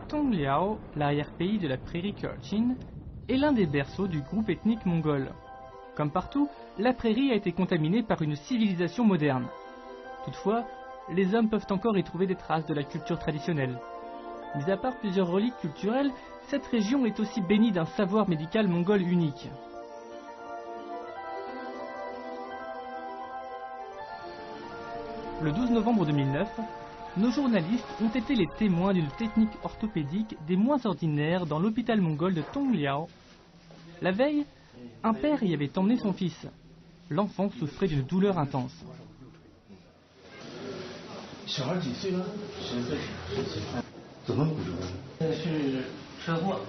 Tongliao, l'arrière-pays de la prairie Kurchin, est l'un des berceaux du groupe ethnique mongol. Comme partout, la prairie a été contaminée par une civilisation moderne. Toutefois, les hommes peuvent encore y trouver des traces de la culture traditionnelle. Mis à part plusieurs reliques culturelles, cette région est aussi bénie d'un savoir médical mongol unique. Le 12 novembre 2009, nos journalistes ont été les témoins d'une technique orthopédique des moins ordinaires dans l'hôpital mongol de Tongliao. La veille, un père y avait emmené son fils. L'enfant souffrait d'une douleur intense. 小孩几岁了？10岁。怎么骨折的？这是车祸。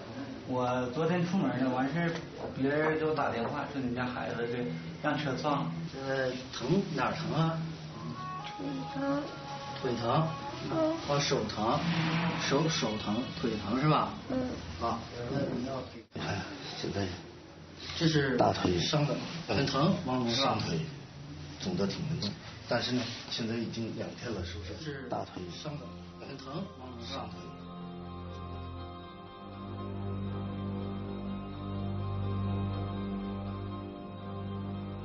我昨天出门呢，完事别人给我打电话说你家孩子这让车撞了。疼哪儿疼啊？腿疼。腿疼。哦，手疼，手疼，腿疼是吧？啊，那你要腿。你看现在，这是大腿伤的，很疼，上腿肿得挺严重，但是呢，现在已经2天了，是不是？是大腿伤的，很疼，上腿。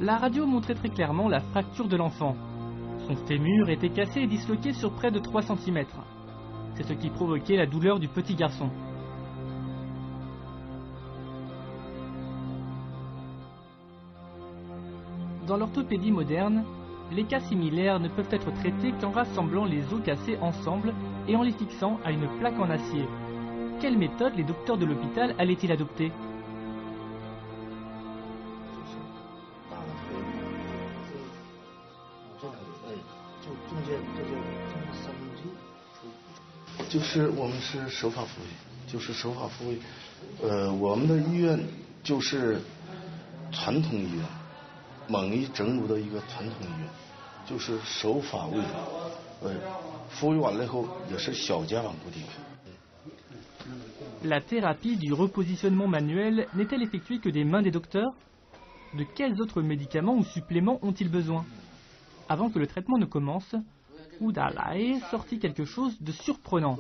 La radio montrait très clairement la fracture de l'enfant. Son fémur était cassé et disloqué sur près de 3 cm. C'est ce qui provoquait la douleur du petit garçon. Dans l'orthopédie moderne, les cas similaires ne peuvent être traités qu'en rassemblant les os cassés ensemble et en les fixant à une plaque en acier. Quelle méthode les docteurs de l'hôpital allaient-ils adopter ?我们是手法复位，就是手法复位。我们的医院就是传统医院，蒙医整骨的一个传统医院，就是手法为主。复位完了以后也是小夹板固定。La thérapie du repositionnement manuel n'est-elle effectuée que des mains des docteurs? De quels autres médicaments ou suppléments ont-ils besoin? Avant que le traitement ne commence, Wu Dalai sortit quelque chose de surprenant.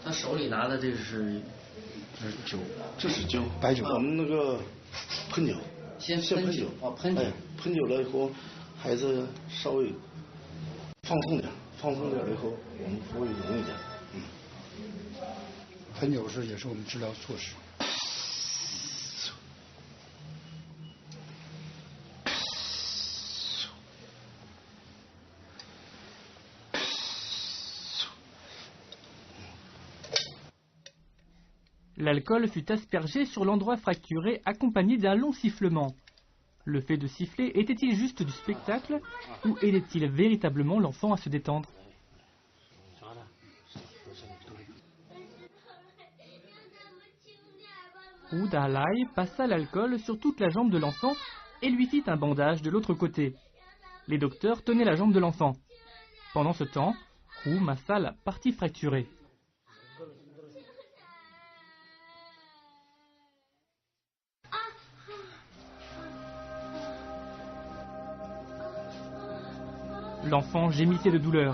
他手里拿的这是酒，这是酒，白酒。我们那个喷酒，先喷酒，喷酒，喷酒了以后，孩子稍微放松点了以后，我们不会容易点。喷酒也是我们治疗措施。L'alcool fut aspergé sur l'endroit fracturé accompagné d'un long sifflement. Le fait de siffler était-il juste du spectacle ou aidait-il véritablement l'enfant à se détendre? Wu Dalai passa l'alcool sur toute la jambe de l'enfant et lui fit un bandage de l'autre côté. Les docteurs tenaient la jambe de l'enfant. Pendant ce temps, Wu massa la partie fracturée. L'enfant gémissait de douleur.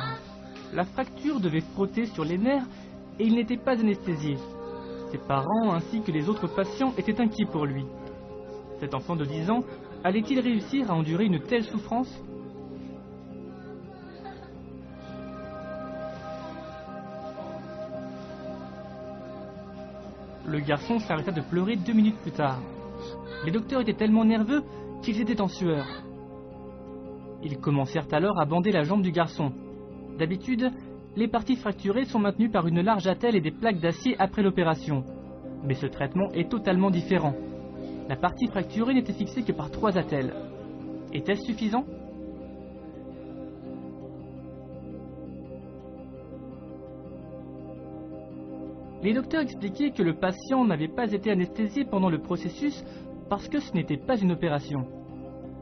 La fracture devait frotter sur les nerfs et il n'était pas anesthésié. Ses parents ainsi que les autres patients étaient inquiets pour lui. Cet enfant de 10 ans allait-il réussir à endurer une telle souffrance? Le garçon s'arrêta de pleurer 2 minutes plus tard. Les docteurs étaient tellement nerveux qu'ils étaient en sueur. Ils commencèrent alors à bander la jambe du garçon. D'habitude, les parties fracturées sont maintenues par une large attelle et des plaques d'acier après l'opération. Mais ce traitement est totalement différent. La partie fracturée n'était fixée que par 3 attelles. Était-ce suffisant? Les docteurs expliquaient que le patient n'avait pas été anesthésié pendant le processus parce que ce n'était pas une opération.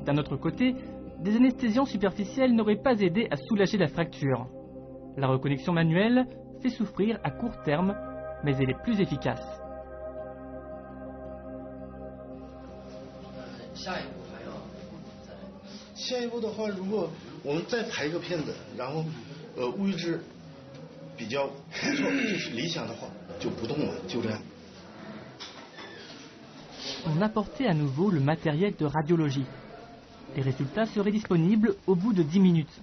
D'un autre côté, des anesthésiants superficiels n'auraient pas aidé à soulager la fracture. La reconnexion manuelle fait souffrir à court terme, mais elle est plus efficace. 下一步的话，如果我们再排一个片子，然后预制比较不错，就是理想的话就不动了，就这样。On apportait à nouveau le matériel de radiologie. Les résultats seraient disponibles au bout de 10 minutes.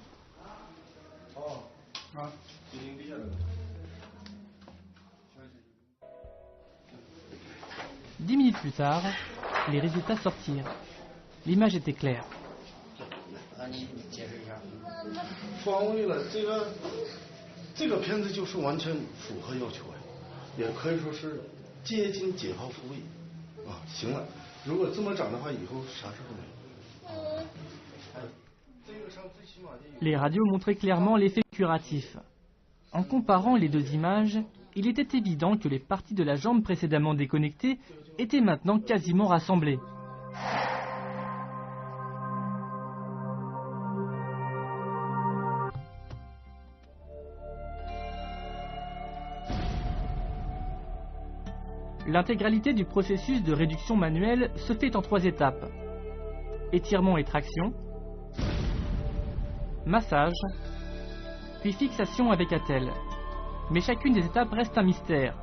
Dix minutes plus tard, les résultats sortirent. L'image était claire. 你解释一下。方位了，这个片子就是完全符合要求，也可以说是接近解剖复位啊。行了，如果这么长的话，以后啥事都没有。Les radios montraient clairement l'effet curatif. En comparant les deux images, il était évident que les parties de la jambe précédemment déconnectées étaient maintenant quasiment rassemblées. L'intégralité du processus de réduction manuelle se fait en 3 étapes. Étirement et traction, massage, puis fixation avec attelle. Mais chacune des étapes reste un mystère.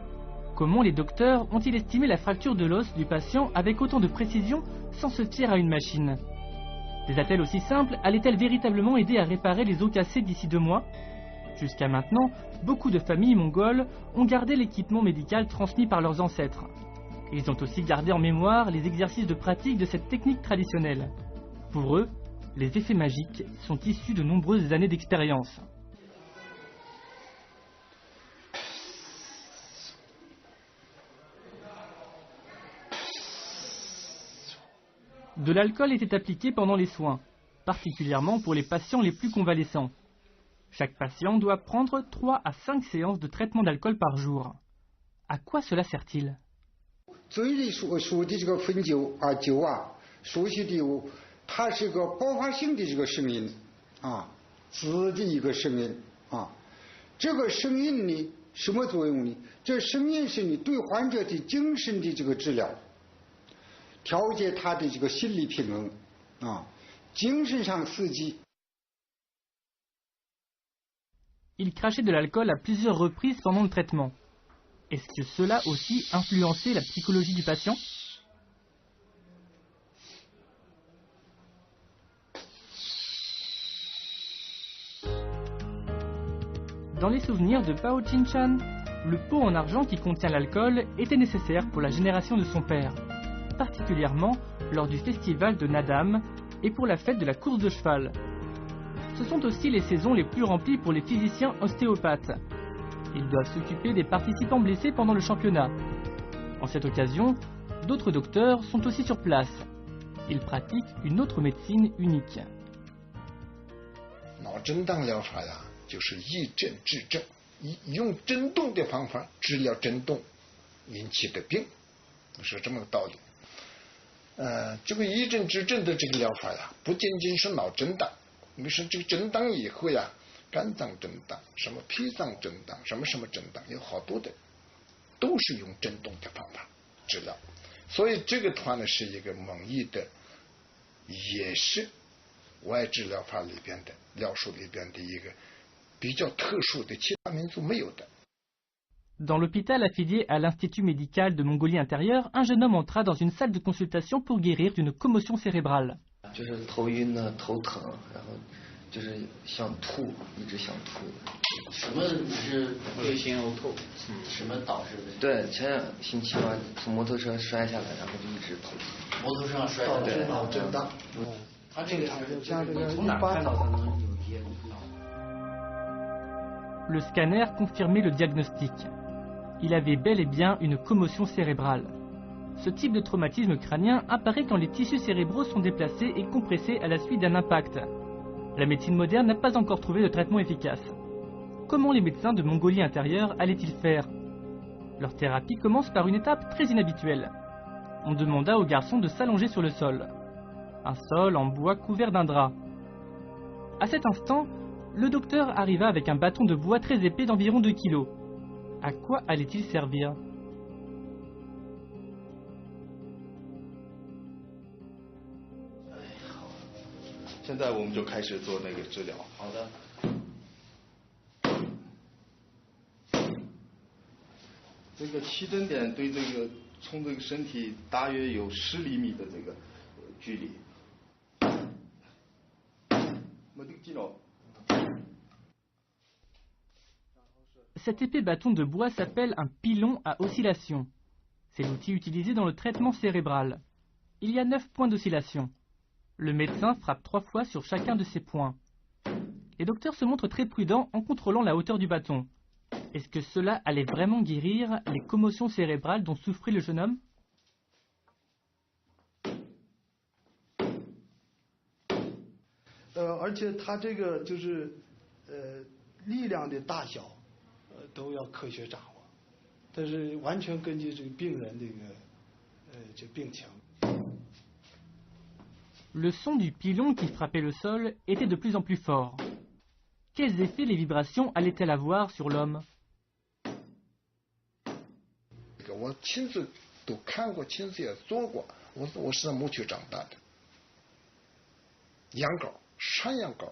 Comment les docteurs ont-ils estimé la fracture de l'os du patient avec autant de précision sans se fier à une machine? Des attelles aussi simples allaient-elles véritablement aider à réparer les os cassés d'ici 2 mois? Jusqu'à maintenant, beaucoup de familles mongoles ont gardé l'équipement médical transmis par leurs ancêtres. Ils ont aussi gardé en mémoire les exercices de pratique de cette technique traditionnelle. Pour eux, les effets magiques sont issus de nombreuses années d'expérience. De l'alcool était appliqué pendant les soins, particulièrement pour les patients les plus convalescents. Chaque patient doit prendre 3 à 5 séances de traitement d'alcool par jour. À quoi cela sert-il? 嘴里说的这个汾酒啊酒啊，熟悉的它是个爆发性的这个声音啊，滋的一个声音啊。这个声音呢，什么作用呢？这声音是你对患者的精神的这个治疗，调节他的这个心理平衡啊，精神上刺激。Il crachait de l'alcool à plusieurs reprises pendant le traitement. Est-ce que cela aussi influençait la psychologie du patient? Dans les souvenirs de Pao Chinchan, le pot en argent qui contient l'alcool était nécessaire pour la génération de son père, particulièrement lors du festival de Nadam et pour la fête de la course de cheval. Ce sont aussi les saisons les plus remplies pour les physiciens ostéopathes. Ils doivent s'occuper des participants blessés pendant le championnat. En cette occasion, d'autres docteurs sont aussi sur place. Ils pratiquent une autre médecine unique. 脑震荡疗法呀，就是以震治震，用震动的方法治疗震动引起的病，是这么个道理。这个以震治震的这个疗法呀，不仅仅是脑震荡。你说这个震荡以后呀，肝脏震荡，什么脾脏震荡，什么什么震荡，有好多的，都是用震动的方法治疗。所以这个团呢是一个蒙医的，也是外治疗法里边的疗术里边的一个比较特殊的，其他民族没有的。Dans l'hôpital affilié à l'Institut médical de Mongolie intérieure, un jeune homme entra dans une salle de consultation pour guérir d'une commotion cérébrale. 就是头晕呢，头疼，然后就是想吐，一直想吐。什么是恶心呕吐？什么导致的？对，前2星期嘛，从摩托车摔下来，然后就一直吐。摩托车上摔下来，对，脑震荡。他这个是从哪看到的呢？有一些。Le scanner confirmait le diagnostic. Il avait bel et bien une commotion cérébrale. Ce type de traumatisme crânien apparaît quand les tissus cérébraux sont déplacés et compressés à la suite d'un impact. La médecine moderne n'a pas encore trouvé de traitement efficace. Comment les médecins de Mongolie intérieure allaient-ils faire? Leur thérapie commence par une étape très inhabituelle. On demanda au garçon de s'allonger sur le sol. Un sol en bois couvert d'un drap. À cet instant, le docteur arriva avec un bâton de bois très épais d'environ 2 kilos. À quoi allait-il servir? 现在我们就开始做那个治疗。好的。这个起震点对这个从这个身体大约有10厘米的这个距离。Cet épais bâton de bois s'appelle un pilon à oscillation. C'est l'outil utilisé dans le traitement cérébral. Il y a 9 points d'oscillation. Le médecin frappe 3 fois sur chacun de ces points. Les docteurs se montrent très prudents en contrôlant la hauteur du bâton. Est-ce que cela allait vraiment guérir les commotions cérébrales dont souffrait le jeune homme? 而且他这个就是力量的大小都要科学掌握，但是完全根据这个病人这病情。Le son du pilon qui frappait le sol était de plus en plus fort. Quels effets les vibrations allaient-elles avoir sur l'homme? 我亲自都看过，亲自也做过。我是在牧区长大的，羊羔、山羊羔，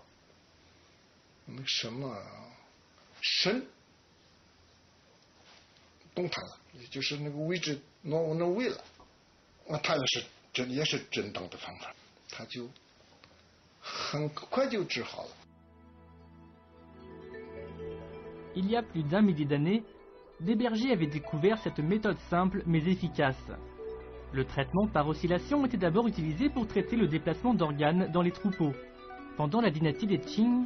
那什么肾动弹了，也就是那个位置挪位了，他也是震荡的方法，他就很快就治好了。Il y a plus d'un millier d'années, des bergers avaient découvert cette méthode simple mais efficace. Le traitement par oscillation était d'abord utilisé pour traiter le déplacement d'organes dans les troupeaux. Pendant la dynastie des Qing,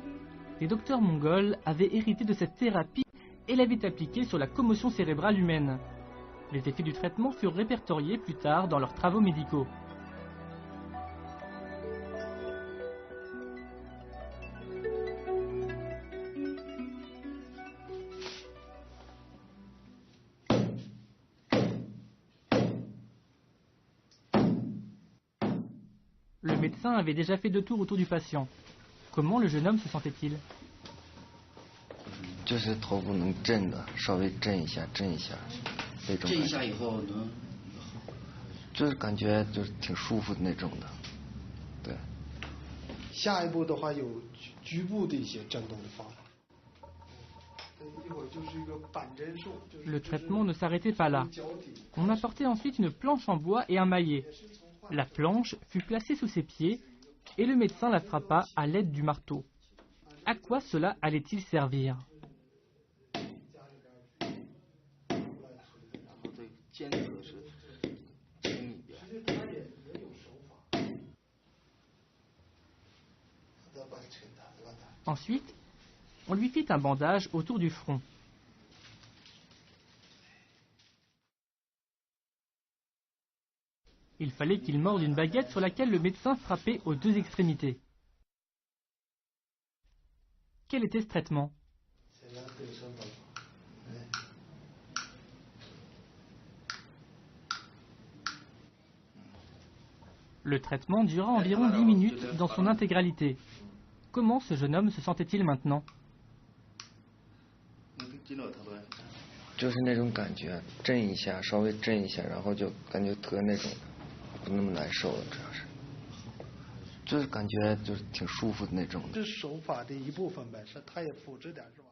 les docteurs mongols avaient hérité de cette thérapie et l'avaient appliquée sur la commotion cérébrale humaine. Les effets du traitement furent répertoriés plus tard dans leurs travaux médicaux. Le médecin avait déjà fait 2 tours autour du patient. Comment le jeune homme se sentait-il? 就是头部能震的，稍微震一下那种。震一下以后能？就是感觉就是挺舒服的那种的，对。下一步的话有局部的一些震动的方法。一会儿就是一个板针术。Le traitement ne s'arrêtait pas là. On apportait ensuite une planche en bois et un maillet. La planche fut placée sous ses pieds et le médecin la frappa à l'aide du marteau. À quoi cela allait-il servir? Ensuite, on lui fit un bandage autour du front. Il fallait qu'il morde une baguette sur laquelle le médecin frappait aux 2 extrémités. Quel était ce traitement? Le traitement dura environ 10 minutes dans son intégralité. Comment ce jeune homme se sentait-il maintenant? 就是那种感觉，震一下，稍微震一下，然后就感觉得那种不那么难受了，主要是，就是感觉就是挺舒服的那种的。这手法的一部分呗，是他也复制点是吧？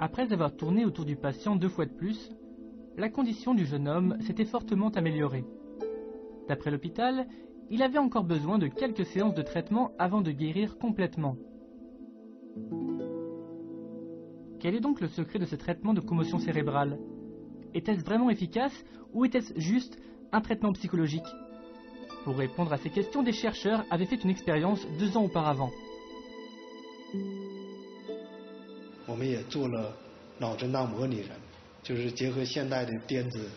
Après avoir tourné autour du patient 2 fois de plus, la condition du jeune homme s'était fortement améliorée. D'après l'hôpital, il avait encore besoin de quelques séances de traitement avant de guérir complètement. Quel est donc le secret de ce traitement de commotion cérébrale? Était-ce vraiment efficace ou était-ce juste un traitement psychologique? Pour répondre à ces questions, des chercheurs avaient fait une expérience 2 ans auparavant. 我们也做了脑震荡模拟人，就是结合现代的电子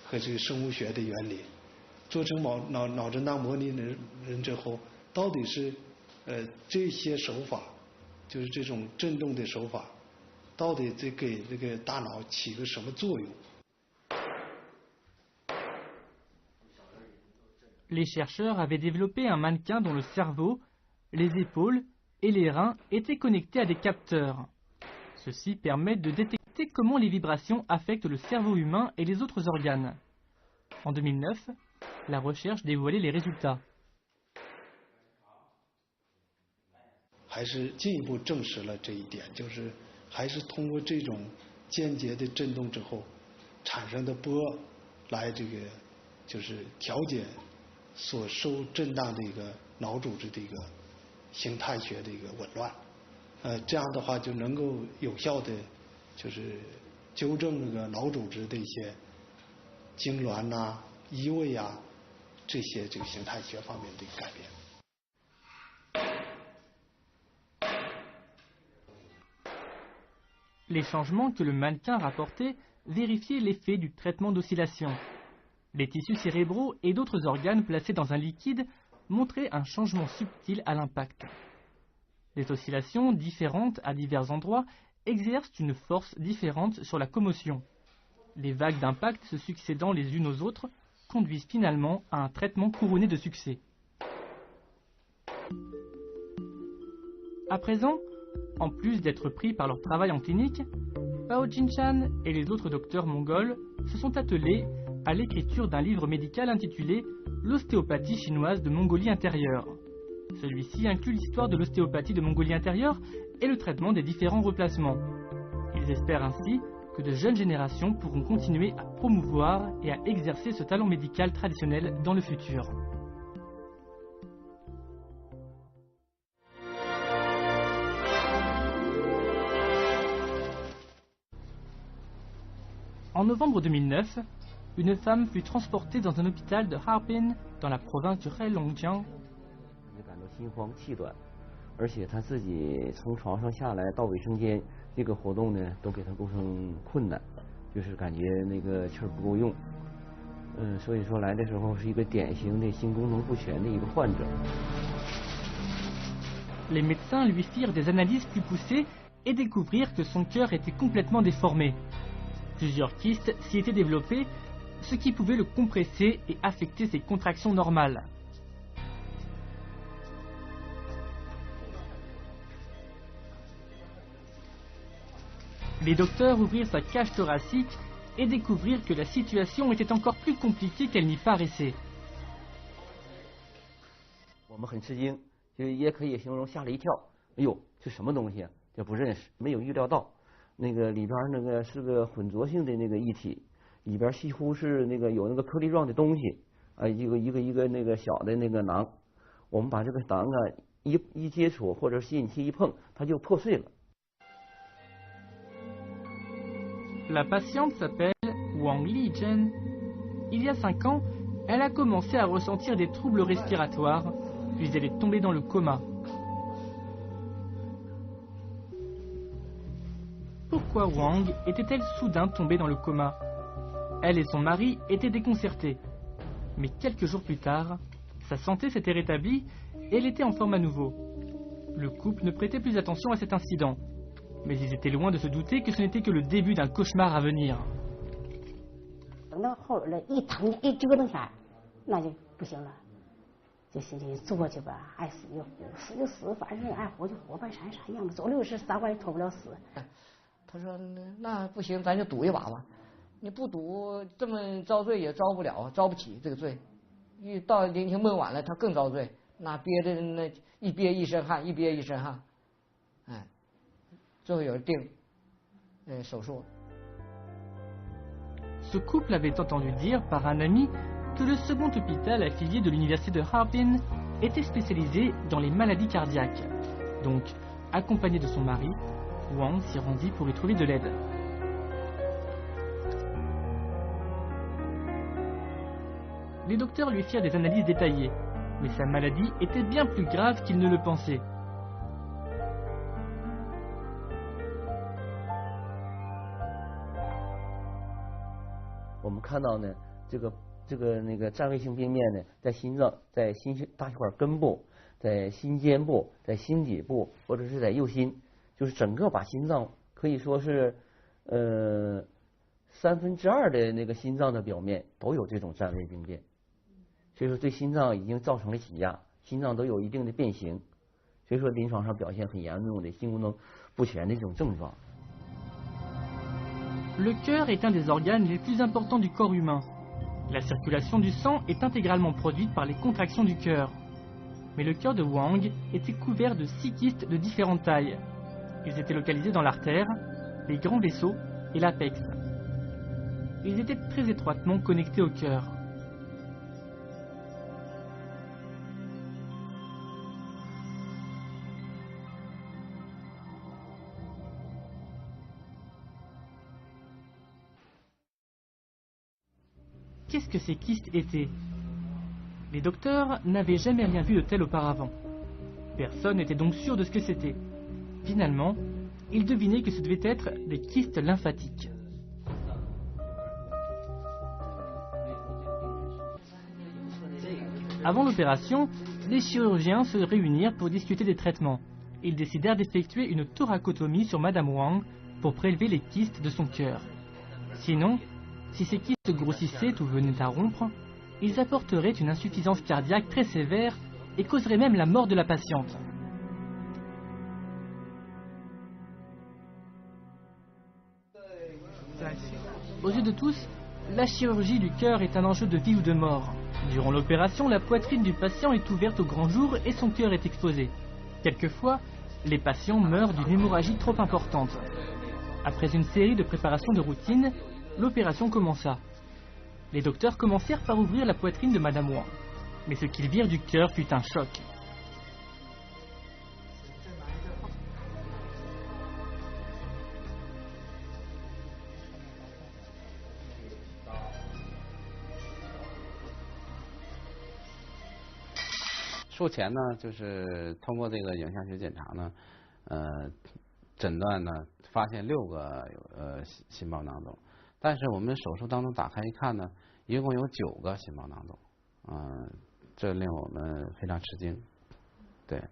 和这个生物学的原理，做成脑震荡模拟人之后，到底是这些手法，就是这种震动的手法，到底给这个大脑起个什么作用？ Les chercheurs avaient développé un mannequin dont le cerveau, les épaules et les reins étaient connectés à des capteurs. Ceci permet de détecter comment les vibrations affectent le cerveau humain et les autres organes. En 2009, la recherche dévoilait les résultats. 还是进一步证实了这一点，就是还是通过这种间接的震动之后产生的波来这个就是调节所受震荡的一个脑组织的一个形态学的一个紊乱，这样的话就能够有效的就是纠正这个脑组织的一些痉挛呐、移位啊这些这个形态学方面的改变。Les changements que le mannequin rapportait vérifiaient l'effet du traitement d'oscillation. Les tissus cérébraux et d'autres organes placés dans un liquide montraient un changement subtil à l'impact. Les oscillations, différentes à divers endroits, exercent une force différente sur la commotion. Les vagues d'impact se succédant les unes aux autres conduisent finalement à un traitement couronné de succès. À présent, en plus d'être pris par leur travail en clinique, Pao Jinshan et les autres docteurs mongols se sont attelés à l'écriture d'un livre médical intitulé « L'ostéopathie chinoise de Mongolie intérieure ». Celui-ci inclut l'histoire de l'ostéopathie de Mongolie intérieure et le traitement des différents replacements. Ils espèrent ainsi que de jeunes générations pourront continuer à promouvoir et à exercer ce talent médical traditionnel dans le futur. En novembre 2009, une femme fut transportée dans un hôpital de Harbin, dans la province du Heilongjiang. 就感到心慌气短，而且她自己从床上下来到卫生间，这个活动呢都给她构成困难，就是感觉那个气儿不够用。所以说来的时候是一个典型的心功能不全的一个患者。Les médecins lui firent des analyses plus poussées et découvrirent que son cœur était complètement déformé. Plusieurs kystes s'y étaient développés, ce qui pouvait le compresser et affecter ses contractions normales. Les docteurs ouvrirent sa cage thoracique et découvrirent que la situation était encore plus compliquée qu'elle n'y paraissait. 我们很吃惊，就也可以形容吓了一跳。哎呦，这什么东西啊？这不认识，没有预料到。那个里边那个是个混浊性的那个液体，里边几乎是那个有那个颗粒状的东西，一个那个小的那个囊。我们把这个囊啊一接触或者吸引器一碰，它就破碎了。La patiente s'appelle Wang Li-Jen. Il y a 5 ans, elle a commencé à ressentir des troubles respiratoires, puis elle est tombée dans le coma. Pourquoi Wang était-elle soudain tombée dans le coma? Elle et son mari étaient déconcertés. Mais quelques jours plus tard, sa santé s'était rétablie et elle était en forme à nouveau. Le couple ne prêtait plus attention à cet incident. Mais ils étaient loin de se douter que ce n'était que le début d'un cauchemar à venir. 等到后来一疼一折腾下，那就不行了，就心里作去吧，爱死就活，死就死，反正爱活就活吧，啥样吧，走603关也脱不了死。他说那不行，咱就赌一把吧。你不赌，这么遭罪也遭不了，遭不起这个罪。一到临天闷晚了，他更遭罪，那憋的那一憋一身汗，一憋一身汗，哎。 Ce couple avait entendu dire par un ami que le second hôpital affilié de l'université de Harbin était spécialisé dans les maladies cardiaques. Donc, accompagné de son mari, Wang s'y rendit pour y trouver de l'aide. Les docteurs lui firent des analyses détaillées, mais sa maladie était bien plus grave qu'il ne le pensait. On 我们看到呢，这个那个占位性病变呢，在心脏、在心大血管根部、在心尖部、在心底部，或者是在右心，就是整个把心脏可以说是2/3的那个心脏的表面都有这种占位病变，所以说对心脏已经造成了挤压，心脏都有一定的变形，所以说临床上表现很严重的心功能不全的这种症状。 Le cœur est un des organes les plus importants du corps humain. La circulation du sang est intégralement produite par les contractions du cœur. Mais le cœur de Wang était couvert de 6 kystes de différentes tailles. Ils étaient localisés dans l'artère, les grands vaisseaux et l'apex. Ils étaient très étroitement connectés au cœur. Qu'est-ce que ces kystes étaient? Les docteurs n'avaient jamais rien vu de tel auparavant. Personne n'était donc sûr de ce que c'était. Finalement, ils devinaient que ce devait être des kystes lymphatiques. Avant l'opération, les chirurgiens se réunirent pour discuter des traitements. Ils décidèrent d'effectuer une thoracotomie sur Madame Wang pour prélever les kystes de son cœur. Sinon, si ces kystes grossissaient ou venaient à rompre, ils apporteraient une insuffisance cardiaque très sévère et causeraient même la mort de la patiente. Aux yeux de tous, la chirurgie du cœur est un enjeu de vie ou de mort. Durant l'opération, la poitrine du patient est ouverte au grand jour et son cœur est exposé. Quelquefois, les patients meurent d'une hémorragie trop importante. Après une série de préparations de routine, l'opération commença. Les docteurs commencèrent par ouvrir la poitrine de Madame Wang. Mais ce qu'ils virent du cœur fut un choc.术前呢，就是通过这个影像学检查呢，诊断呢发现6个心包囊肿，但是我们手术当中打开一看呢，一共有9个心包囊肿，这令我们非常吃惊，对，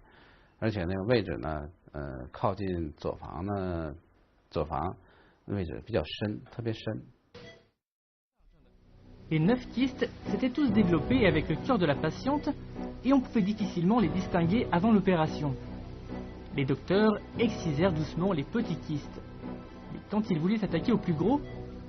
而且那个位置呢，靠近左房位置比较深，特别深。Les 9 kystes s'étaient tous développés avec le cœur de la patiente et on pouvait difficilement les distinguer avant l'opération. Les docteurs excisèrent doucement les petits kystes. Mais quand ils voulaient s'attaquer aux plus gros,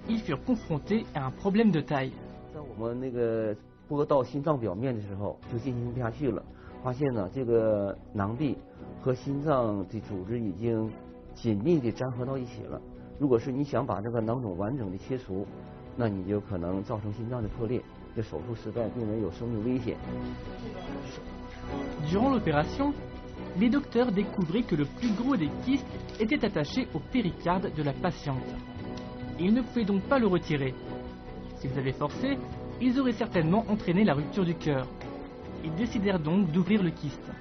ils furent confrontés à un problème de taille. 在我们那个拨到心脏表面的时候，就进行不下去了，发现呢这个囊壁和心脏的组织已经紧密地粘合到一起了。如果是你想把这个囊肿完整的切除，那你就可能造成心脏的破裂，这手术失败，病人有生命危险。Durant l'opération, les docteurs découvrirent que le plus gros des kystes était attaché au péricarde de la patiente. Ils ne pouvaient donc pas le retirer. S'ils avaient forcé, ils auraient certainement entraîné la rupture du cœur. Ils décidèrent donc d'ouvrir le kyste.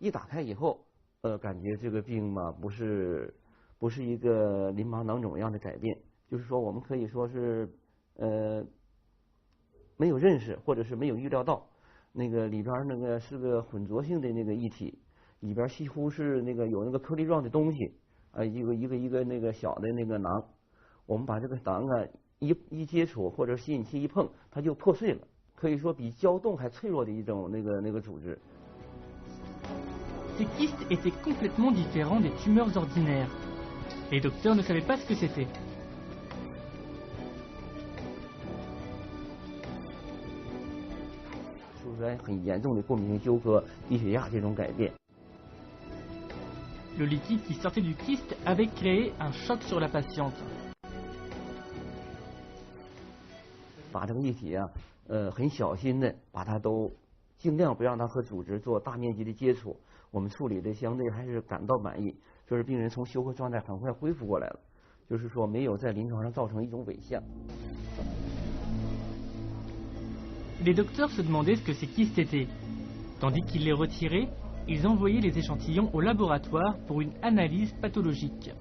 一打开以后，感觉这个病嘛，不是一个淋巴囊肿样的改变，就是说我们可以说是没有认识或者是没有预料到，那个里边那个是个混浊性的那个液体，里边几乎是那个有那个颗粒状的东西，一个那个小的那个囊，我们把这个囊啊一接触或者吸引器一碰，它就破碎了，可以说比胶冻还脆弱的一种那个组织。Ces kystes étaient complètement différents des tumeurs ordinaires. Les docteurs ne savaient pas ce que c'était. Le liquide qui sortait du kyste avait créé un choc sur la patiente. 把这个液体啊，很小心的把它都尽量不让它和组织做大面积的接触。我们处理的相对还是感到满意，就是病人从休克状态很快恢复过来了，就是说没有在临床上造成一种伪象。Les docteurs se demandaient ce que ces kystes étaient. Tandis qu'ils les retiraient, ils envoyaient les échantillons au laboratoire pour une analyse pathologique.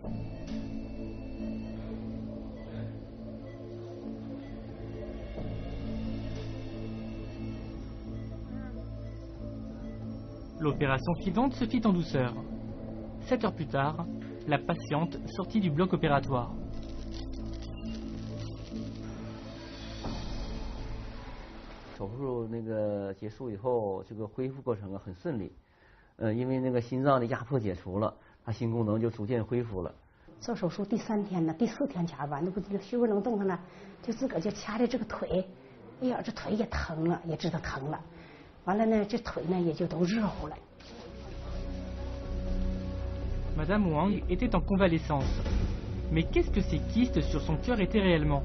L'opération suivante se fit en douceur. 7 heures plus tard, la patiente sortit du bloc opératoire. 手术那个结束以后，这个恢复过程很顺利，因为那个心脏的压迫解除了，他心功能就逐渐恢复了。做手术第3天呢，第4天前吧，那不虚不能动弹了，就自个儿就掐着这个腿，哎呀，这腿也疼了，也知道疼了。完了呢，这腿呢也就都热乎了。Madame Wang était en convalescence. Mais qu'est-ce que ces kystes sur son cœur étaient réellement?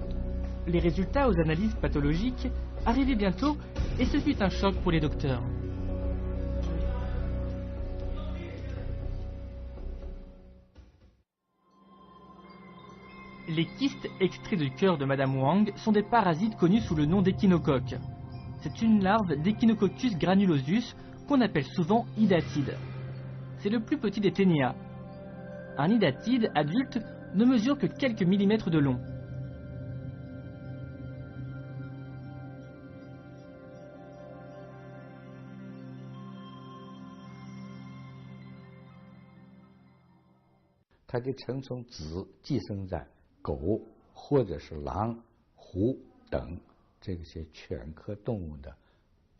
Les résultats aux analyses pathologiques arrivaient bientôt et ce fut un choc pour les docteurs. Les kystes extraits du cœur de Madame Wang sont des parasites connus sous le nom d'échinocoque. C'est une larve d'Echinococcus granulosus qu'on appelle souvent hydatide. C'est le plus petit des ténias. Un hydatide adulte ne mesure que quelques millimètres de long.它的成虫只寄生在狗或者是狼、狐等这些犬科动物的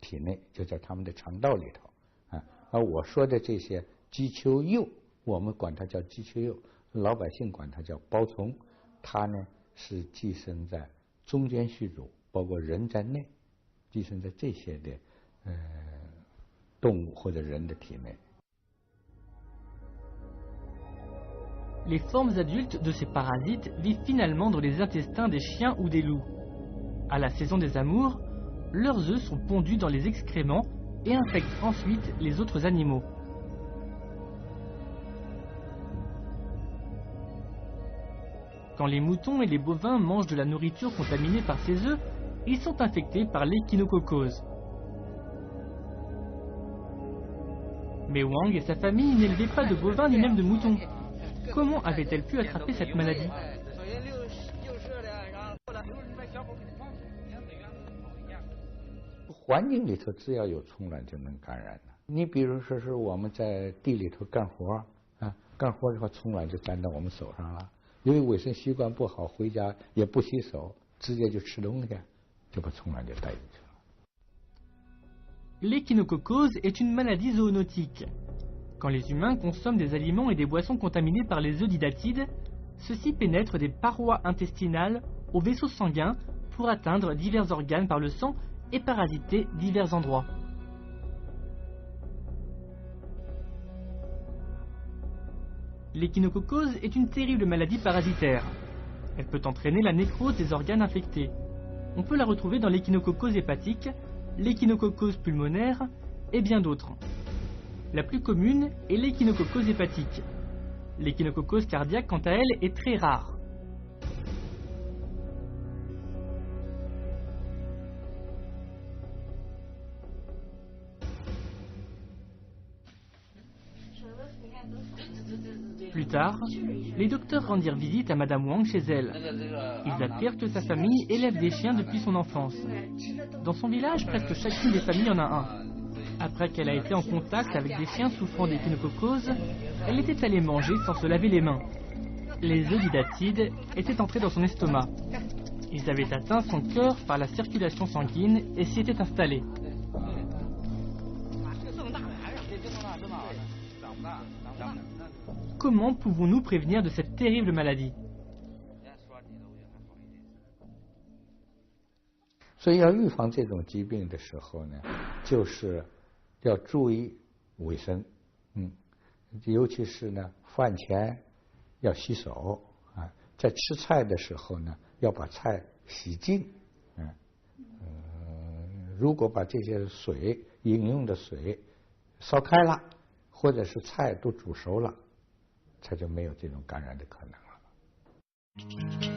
体内，就在它们的肠道里头啊。而我说的这些鸡丘蛹，我们管它叫鸡丘蛹，老百姓管它叫包虫，它呢是寄生在中间续主，包括人在内，寄生在这些的动物或者人的体内。Les formes adultes de ces parasites vivent finalement dans les intestins des chiens ou des loups. À la saison des amours, leurs œufs sont pondus dans les excréments et infectent ensuite les autres animaux. Quand les moutons et les bovins mangent de la nourriture contaminée par ces œufs, ils sont infectés par l'échinococose. Mais Wang et sa famille n'élevaient pas de bovins ni même de moutons. Comment avait-elle pu attraper cette maladie? 环境里头只要有虫卵就能感染了。你比如说是我们在地里头干活啊，干活的话虫卵就粘到我们手上了。由于卫生习惯不好，回家也不洗手，直接就吃东西，就把虫卵就带进去了。L'échinococose est une maladie zoonotique. Quand les humains consomment des aliments et des boissons contaminés par les œufs d'hydatide, ceux-ci pénètrent des parois intestinales aux vaisseaux sanguins pour atteindre divers organes par le sang et parasiter divers endroits. L'échinococose est une terrible maladie parasitaire. Elle peut entraîner la nécrose des organes infectés. On peut la retrouver dans l'échinococose hépatique, l'échinococose pulmonaire et bien d'autres. La plus commune est l'échinococose hépatique. L'échinococose cardiaque, quant à elle, est très rare. Plus tard, les docteurs rendirent visite à Madame Wang chez elle. Ils apprirent que sa famille élève des chiens depuis son enfance. Dans son village, presque chacune des familles en a un. Après qu'elle a été en contact avec des chiens souffrant d'échinococose, elle était allée manger sans se laver les mains. Les œufs d'hydatide étaient entrés dans son estomac. Ils avaient atteint son cœur par la circulation sanguine et s'y étaient installés. Comment pouvons-nous prévenir de cette terrible maladie? 所以要预防这种疾病的时候呢，就是要注意卫生，尤其是呢饭前要洗手啊，在吃菜的时候呢要把菜洗净，如果把这些水饮用的水烧开了，或者是菜都煮熟了，它就没有这种感染的可能了。